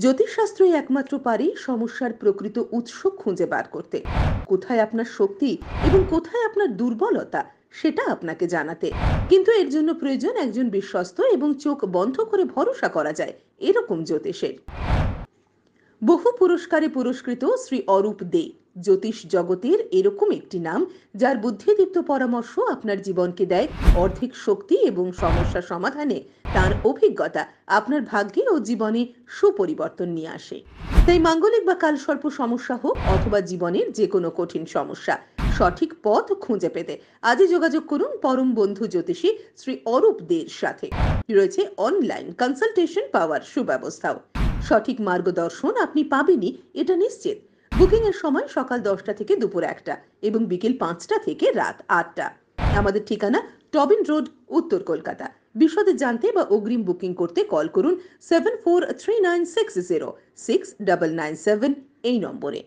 জ্যোতিষশাস্ত্রই একমাত্র পারে সমস্যার প্রকৃত উৎস খুঁজে বার করতে। কোথায় আপনার শক্তি এবং কোথায় আপনার দুর্বলতা সেটা আপনাকে জানাতে। কিন্তু এর জন্য প্রয়োজন একজন বিশ্বস্ত এবং চোখ বন্ধ করে ভরসা করা যায় এরকম জ্যোতিষের। বহু পুরস্কারে পুরস্কৃত শ্রী অরূপ দে জ্যোতিষ জগতের এরকম একটি নাম, যার বুদ্ধিদীপ্ত পরামর্শ আপনার জীবনকে দেয় অর্ধেক শক্তি এবং সমস্যা সমাধানে তার অভিজ্ঞতা আপনার ভাগ্যে ও জীবনে সুপরিবর্তন নিয়ে আসে। তাই মাঙ্গলিক বা কালসর্প সমস্যা হোক অথবা জীবনের যে কোনো কঠিন সমস্যা, সঠিক পথ খুঁজে পেতে আজই যোগাযোগ করুন পরম বন্ধু জ্যোতিষী শ্রী অরূপ দের সাথে। রয়েছে অনলাইন কনসালটেশন পাওয়ার সুব্যবস্থাও। সঠিক মার্গদর্শন আপনি পাবেনই, এটা নিশ্চিত। বুকিং এর সময় সকাল 10টা থেকে দুপুর 1টা এবং বিকেল 5টা থেকে রাত 8টা। আমাদের ঠিকানা টবিন রোড, উত্তর কলকাতা। বিশদে জানতে বা অগ্রিম বুকিং করতে কল করুন 7439606997 এই নম্বরে।